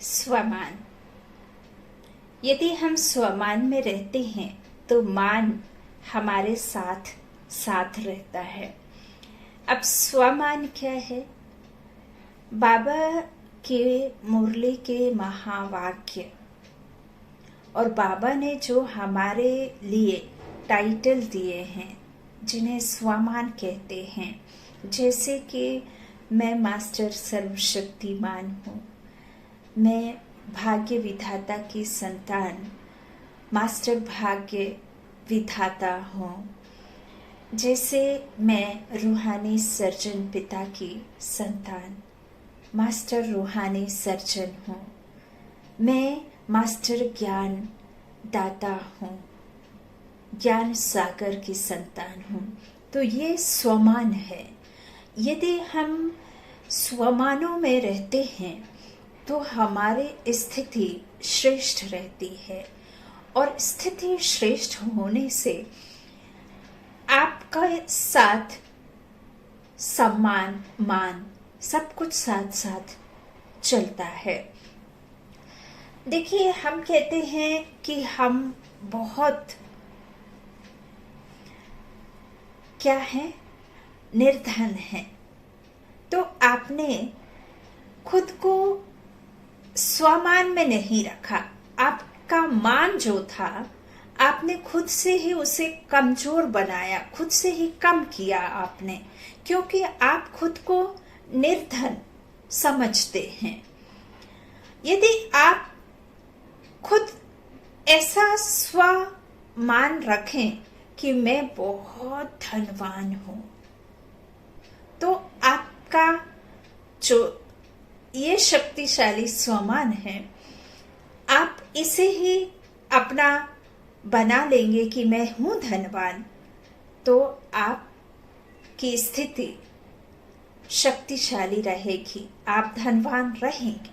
स्वमान। यदि हम स्वमान में रहते हैं तो मान हमारे साथ साथ रहता है। अब स्वमान क्या है? बाबा के मुरली के महावाक्य और बाबा ने जो हमारे लिए टाइटल दिए हैं जिन्हें स्वमान कहते हैं, जैसे कि मैं मास्टर सर्वशक्तिमान हूँ, मैं भाग्य विधाता की संतान मास्टर भाग्य विधाता हूँ, जैसे मैं रूहानी सर्जन पिता की संतान मास्टर रूहानी सर्जन हूँ, मैं मास्टर ज्ञान दाता हूँ, ज्ञान सागर की संतान हूँ। तो ये स्वमान है। यदि हम स्वमानों में रहते हैं तो हमारी स्थिति श्रेष्ठ रहती है, और स्थिति श्रेष्ठ होने से आपका साथ सम्मान मान सब कुछ साथ साथ चलता है। देखिए, हम कहते हैं कि हम बहुत क्या है, निर्धन है। तो आपने खुद को स्वमान में नहीं रखा। आपका मान जो था आपने खुद से ही उसे कमजोर बनाया, खुद से ही कम किया आपने, क्योंकि आप खुद को निर्धन समझते हैं। यदि आप खुद ऐसा स्वमान रखें कि मैं बहुत धनवान हूं, तो आपका जो ये शक्तिशाली स्वमान है, आप इसे ही अपना बना लेंगे कि मैं हूं धनवान, तो आपकी स्थिति शक्तिशाली रहेगी, आप धनवान रहेंगे।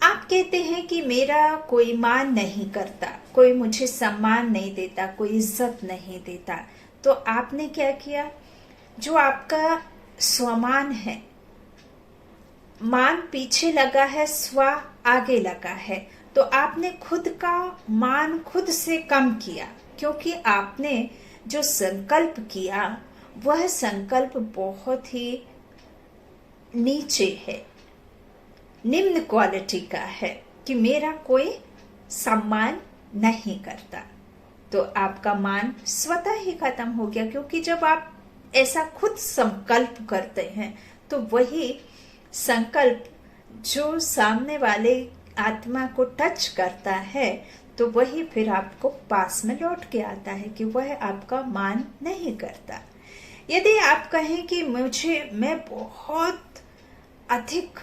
आप कहते हैं कि मेरा कोई मान नहीं करता, कोई मुझे सम्मान नहीं देता, कोई इज्जत नहीं देता। तो आपने क्या किया? जो आपका स्वमान है, मान पीछे लगा है, स्व आगे लगा है, तो आपने खुद का मान खुद से कम किया, क्योंकि आपने जो संकल्प किया वह संकल्प बहुत ही नीचे है, निम्न क्वालिटी का है कि मेरा कोई सम्मान नहीं करता। तो आपका मान स्वतः ही खत्म हो गया, क्योंकि जब आप ऐसा खुद संकल्प करते हैं तो वही संकल्प जो सामने वाले आत्मा को टच करता है, तो वही फिर आपको पास में लौट के आता है कि वह आपका मान नहीं करता। यदि आप कहें कि मैं बहुत अधिक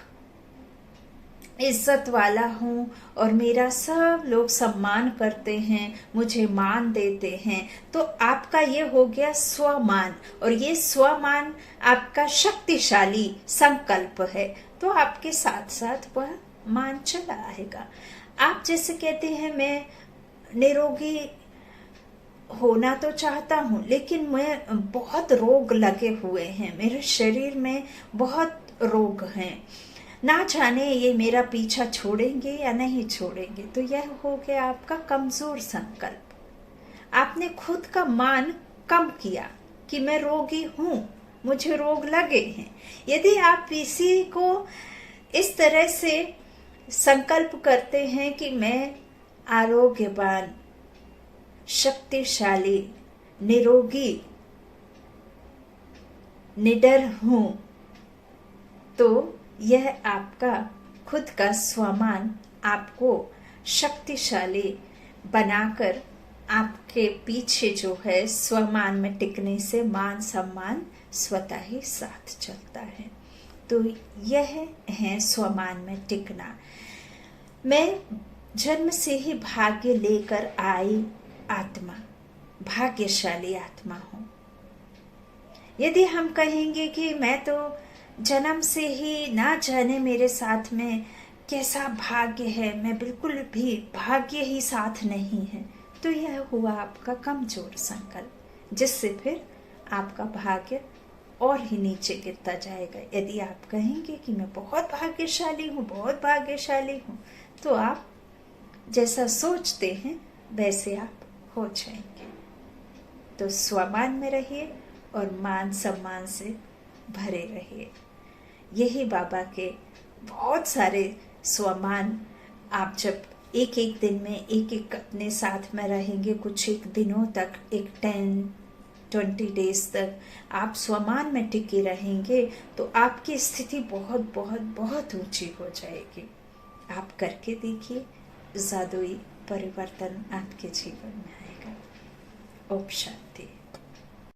इज्जत वाला हूँ और मेरा सब लोग सम्मान करते हैं, मुझे मान देते हैं, तो आपका ये हो गया स्वमान, और ये स्वमान आपका शक्तिशाली संकल्प है, तो आपके साथ साथ वह मान चला आएगा। आप जैसे कहते हैं मैं निरोगी होना तो चाहता हूँ, लेकिन मैं बहुत रोग लगे हुए हैं, मेरे शरीर में बहुत रोग हैं, ना जाने ये मेरा पीछा छोड़ेंगे या नहीं छोड़ेंगे। तो यह हो गया आपका कमजोर संकल्प। आपने खुद का मान कम किया कि मैं रोगी हूं, मुझे रोग लगे हैं। यदि आप इसी को इस तरह से संकल्प करते हैं कि मैं आरोग्यवान, शक्तिशाली, निरोगी, निडर हूं, तो यह आपका खुद का स्वमान आपको शक्तिशाली बनाकर आपके पीछे जो है स्वमान में टिकने से मान सम्मान स्वतः ही साथ चलता है। तो यह है स्वमान में टिकना। मैं जन्म से ही भाग्य लेकर आई आत्मा, भाग्यशाली आत्मा हूँ। यदि हम कहेंगे कि मैं तो जन्म से ही ना जाने मेरे साथ में कैसा भाग्य है, मैं बिल्कुल भी भाग्य ही साथ नहीं है, तो यह हुआ आपका कमजोर संकल्प, जिससे फिर आपका भाग्य और ही नीचे गिरता जाएगा। यदि आप कहेंगे कि मैं बहुत भाग्यशाली हूँ, बहुत भाग्यशाली हूँ, तो आप जैसा सोचते हैं वैसे आप हो जाएंगे। तो स्वमान में रहिए और मान सम्मान से भरे रहिए। यही बाबा के बहुत सारे स्वमान, आप जब एक एक दिन में एक एक अपने साथ में रहेंगे, कुछ एक दिनों तक, एक 10-20 डेज तक आप स्वमान में टिके रहेंगे, तो आपकी स्थिति बहुत बहुत बहुत ऊंची हो जाएगी। आप करके देखिए, जादुई परिवर्तन आपके जीवन में आएगा। ओम शांति।